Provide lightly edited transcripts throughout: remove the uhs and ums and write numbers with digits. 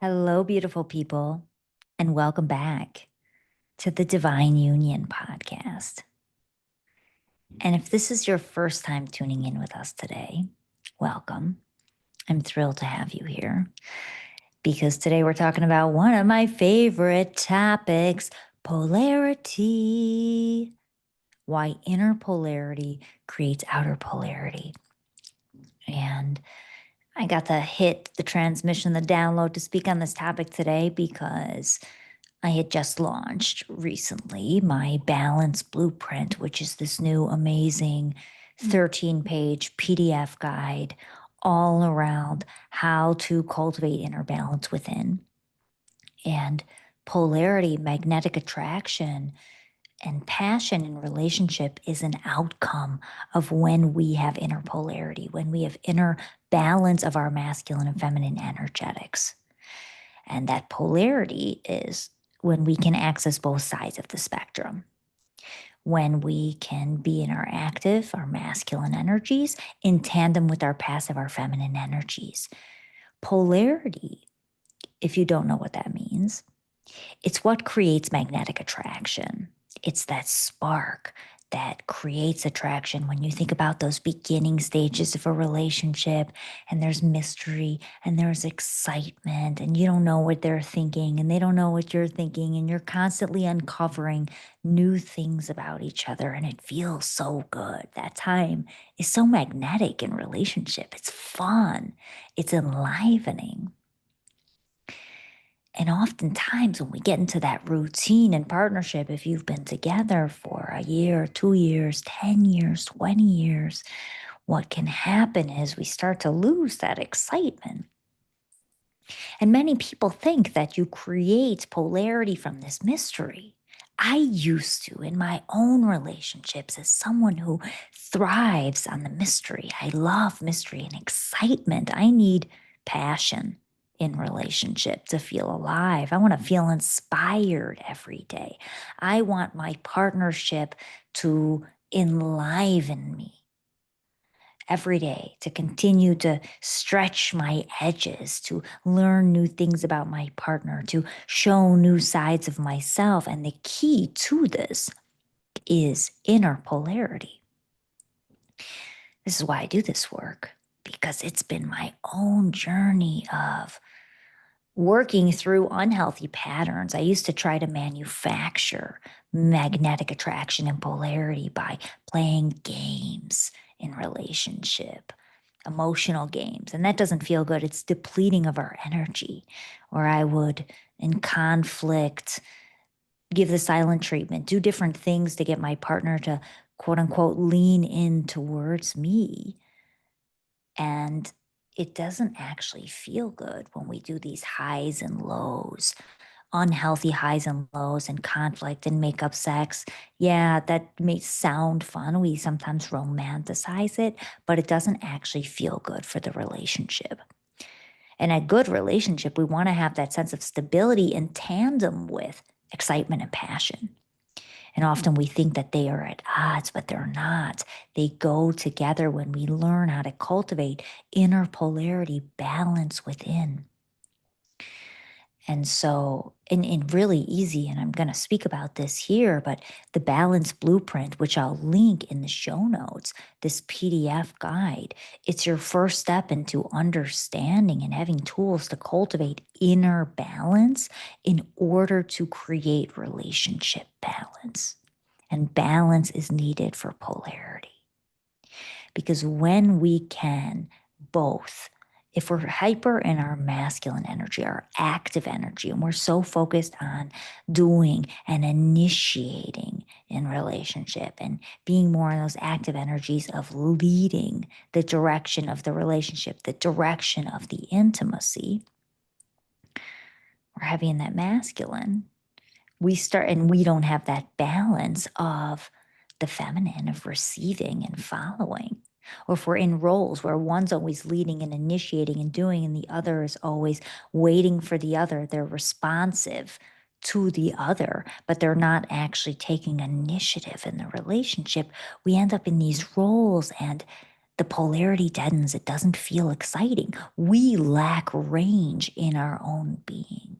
Hello, beautiful people, and welcome back to the Divine Union podcast. And if this is your first time tuning in with us today, welcome. I'm thrilled to have you here because today we're talking about one of my favorite topics, polarity. Why inner polarity creates outer polarity. And I got to hit the transmission, the download to speak on this topic today because I had just launched recently my Balance Blueprint, which is this new amazing 13-page PDF guide all around how to cultivate inner balance within. And polarity, magnetic attraction, and passion in relationship is an outcome of when we have inner polarity, when we have inner balance of our masculine and feminine energetics. And that polarity is when we can access both sides of the spectrum, when we can be in our active, our masculine energies, in tandem with our passive, our feminine energies. Polarity, if you don't know what that means, it's what creates magnetic attraction. It's that spark that creates attraction when you think about those beginning stages of a relationship and there's mystery and there's excitement and you don't know what they're thinking and they don't know what you're thinking and you're constantly uncovering new things about each other and it feels so good. That time is so magnetic in relationship. It's fun. It's enlivening. And oftentimes, when we get into that routine and partnership, if you've been together for a year, 2 years, 10 years, 20 years, what can happen is we start to lose that excitement. And many people think that you create polarity from this mystery. I used to in my own relationships as someone who thrives on the mystery. I love mystery and excitement. I need passion in relationship to feel alive. I want to feel inspired every day. I want my partnership to enliven me every day, to continue to stretch my edges, to learn new things about my partner, to show new sides of myself. And the key to this is inner polarity. This is why I do this work, because it's been my own journey of working through unhealthy patterns. I used to try to manufacture magnetic attraction and polarity by playing games in relationship, emotional games. And that doesn't feel good. It's depleting of our energy. Or I would, in conflict, give the silent treatment, do different things to get my partner to quote unquote lean in towards me. And it doesn't actually feel good when we do these highs and lows, unhealthy highs and lows and conflict and make up sex. Yeah, that may sound fun. We sometimes romanticize it, but it doesn't actually feel good for the relationship. In a good relationship, we want to have that sense of stability in tandem with excitement and passion. And often we think that they are at odds, but they're not. They go together when we learn how to cultivate inner polarity, balance within. And so, in really easy, and I'm going to speak about this here, but the Balance Blueprint, which I'll link in the show notes, this PDF guide, it's your first step into understanding and having tools to cultivate inner balance in order to create relationship balance. And balance is needed for polarity. Because when we can both, if we're hyper in our masculine energy, our active energy, and we're so focused on doing and initiating in relationship and being more in those active energies of leading the direction of the relationship, the direction of the intimacy, we're heavy in that masculine. We start, and we don't have that balance of the feminine, of receiving and following. Or if we're in roles where one's always leading and initiating and doing, and the other is always waiting for the other, they're responsive to the other, but they're not actually taking initiative in the relationship. We end up in these roles, and The polarity deadens. It doesn't feel exciting. We lack range in our own being.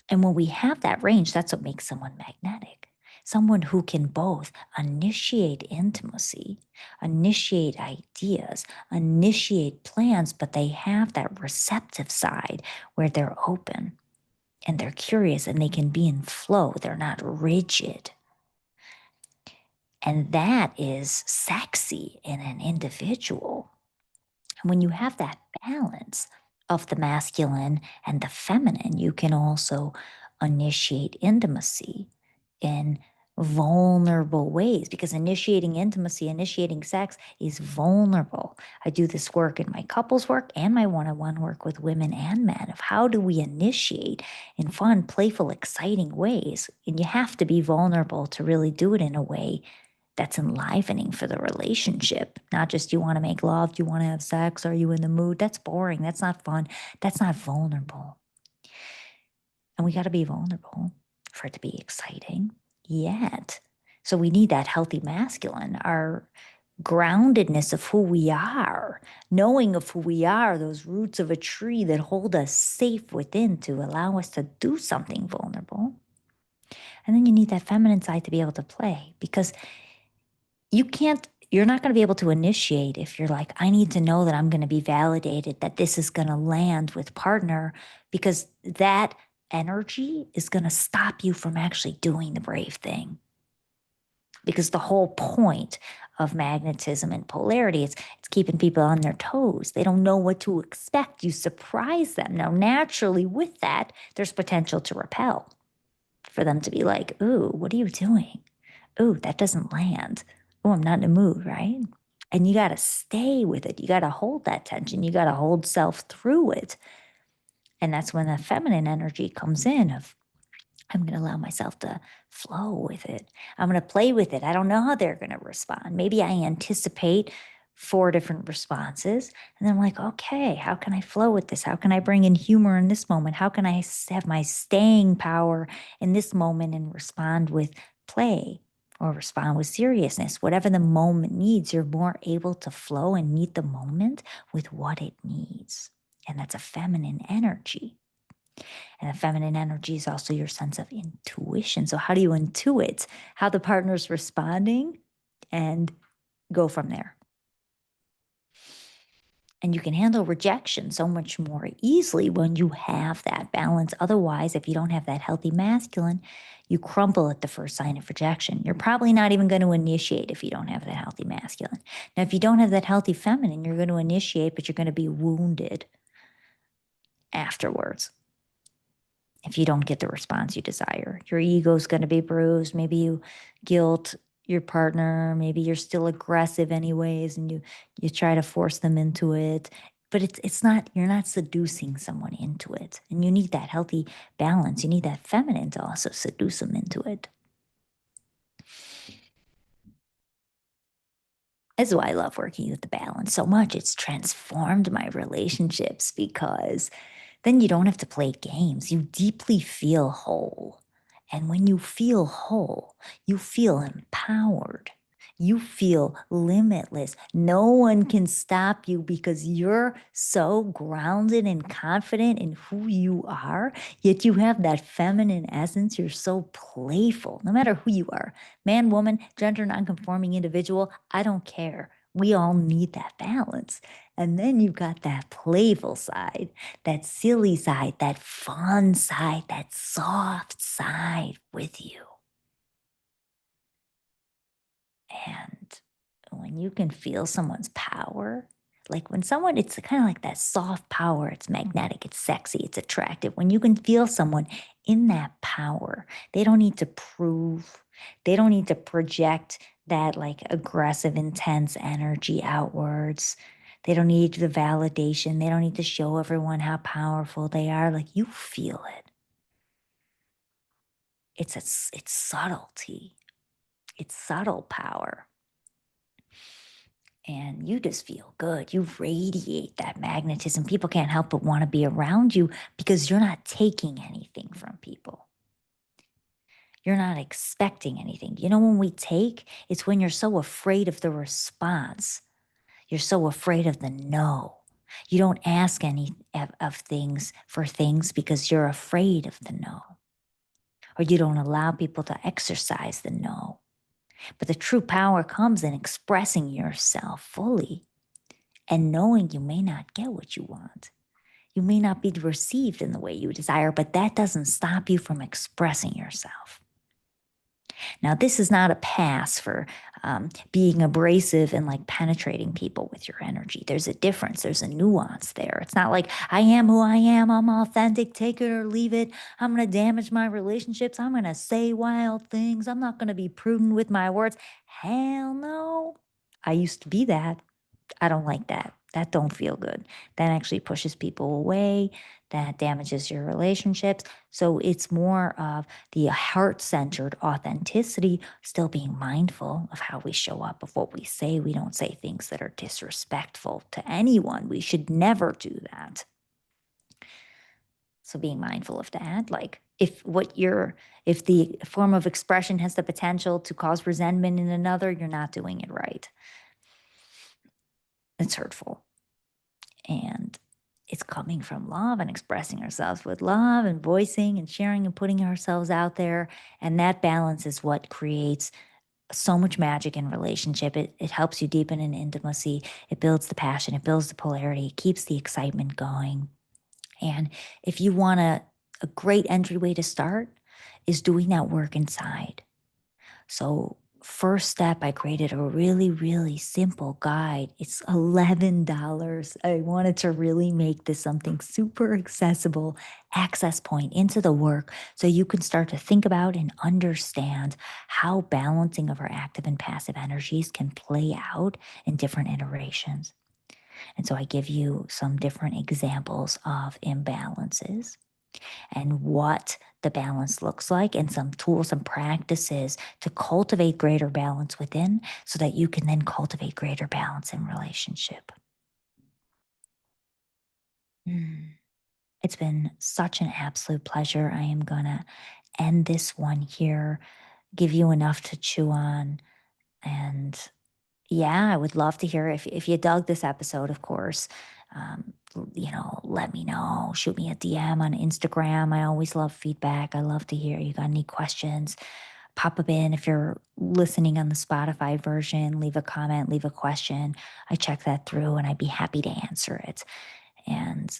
And when we have that range, that's what makes someone magnetic. Someone who can both initiate intimacy, initiate ideas, initiate plans, but they have that receptive side where they're open and they're curious and they can be in flow. They're not rigid. And that is sexy in an individual. When you have that balance of the masculine and the feminine, you can also initiate intimacy in vulnerable ways, because initiating intimacy, initiating sex is vulnerable. I do this work in my couples work and my one-on-one work with women and men of how do we initiate in fun, playful, exciting ways. And you have to be vulnerable to really do it in a way that's enlivening for the relationship. Not just you want to make love, do you want to have sex, are you in the mood? That's boring. That's not fun. That's not vulnerable. And we got to be vulnerable for it to be exciting. Yet, so we need that healthy masculine, our groundedness of who we are, knowing of who we are, those roots of a tree that hold us safe within to allow us to do something vulnerable. And then you need that feminine side to be able to play, because you're not going to be able to initiate if you're like, I need to know that I'm going to be validated, that this is going to land with partner, because that energy is going to stop you from actually doing the brave thing. Because the whole point of magnetism and polarity is it's keeping people on their toes. They don't know what to expect. You surprise them. Now, naturally, with that, there's potential to repel, for them to be like, ooh, what are you doing? Ooh, that doesn't land. Oh, I'm not in a mood, right? And you got to stay with it. You got to hold that tension. You got to hold self through it. And that's when the feminine energy comes in of, I'm going to allow myself to flow with it. I'm going to play with it. I don't know how they're going to respond. Maybe I anticipate 4 different responses. And then I'm like, okay, how can I flow with this? How can I bring in humor in this moment? How can I have my staying power in this moment and respond with play or respond with seriousness? Whatever the moment needs, you're more able to flow and meet the moment with what it needs. And that's a feminine energy. And the feminine energy is also your sense of intuition. So, how do you intuit how the partner's responding and go from there? And you can handle rejection so much more easily when you have that balance. Otherwise, if you don't have that healthy masculine, you crumble at the first sign of rejection. You're probably not even going to initiate if you don't have that healthy masculine. Now, if you don't have that healthy feminine, you're going to initiate, but you're going to be wounded afterwards if you don't get the response you desire. Your ego's going to be bruised. Maybe you guilt your partner. Maybe you're still aggressive anyways, and you try to force them into it. But it's not, you're not seducing someone into it. And you need that healthy balance. You need that feminine to also seduce them into it. This is why I love working with the balance so much. It's transformed my relationships, because then you don't have to play games. You deeply feel whole. And when you feel whole, you feel empowered. You feel limitless. No one can stop you because you're so grounded and confident in who you are. Yet you have that feminine essence. You're so playful, no matter who you are, man, woman, gender nonconforming individual. I don't care. We all need that balance. And then you've got that playful side, that silly side, that fun side, that soft side with you. And when you can feel someone's power, like when someone, it's kind of like that soft power, it's magnetic, it's sexy, it's attractive. When you can feel someone in that power, they don't need to prove, they don't need to project that like aggressive, intense energy outwards. They don't need the validation. They don't need to show everyone how powerful they are. Like you feel it. It's subtlety. It's subtle power. And you just feel good. You radiate that magnetism. People can't help but want to be around you because you're not taking anything from people. You're not expecting anything. You know, when we take, it's when you're so afraid of the response. You're so afraid of the no. You don't ask any of things for things because you're afraid of the no, or you don't allow people to exercise the no. But the true power comes in expressing yourself fully and knowing you may not get what you want. You may not be received in the way you desire, but that doesn't stop you from expressing yourself. Now, this is not a pass for being abrasive and like penetrating people with your energy. There's a difference. There's a nuance there. It's not like I am who I am. I'm authentic. Take it or leave it. I'm going to damage my relationships. I'm going to say wild things. I'm not going to be prudent with my words. Hell no. I used to be that. I don't like that. That don't feel good. That actually pushes people away. That damages your relationships. So it's more of the heart-centered authenticity, still being mindful of how we show up, of what we say. We don't say things that are disrespectful to anyone. We should never do that. So being mindful of that, like if the form of expression has the potential to cause resentment in another, you're not doing it right. It's hurtful. And it's coming from love and expressing ourselves with love and voicing and sharing and putting ourselves out there. And that balance is what creates so much magic in relationship. It helps you deepen in intimacy. It builds the passion. It builds the polarity. It keeps the excitement going. And if you want a great entryway to start is doing that work inside. So first step, I created a really, really simple guide. It's $11. I wanted to really make this something super accessible, access point into the work so you can start to think about and understand how balancing of our active and passive energies can play out in different iterations. And so I give you some different examples of imbalances and what the balance looks like, and some tools and practices to cultivate greater balance within so that you can then cultivate greater balance in relationship. Mm. It's been such an absolute pleasure. I am going to end this one here, give you enough to chew on. And yeah, I would love to hear if you dug this episode, of course. Let me know. Shoot me a DM on Instagram. I always love feedback. I love to hear you got any questions. Pop up in if you're listening on the Spotify version. Leave a comment, leave a question. I check that through and I'd be happy to answer it. And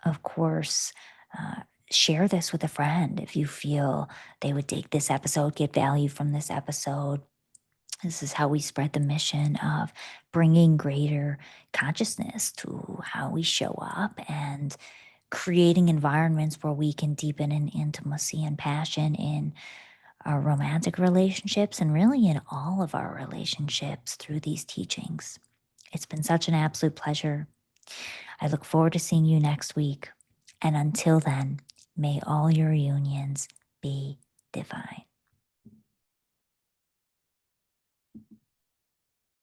of course, uh, share this with a friend if you feel they would take this episode, get value from this episode. This is how we spread the mission of bringing greater consciousness to how we show up and creating environments where we can deepen in intimacy and passion in our romantic relationships and really in all of our relationships through these teachings. It's been such an absolute pleasure. I look forward to seeing you next week. And until then, may all your unions be divine.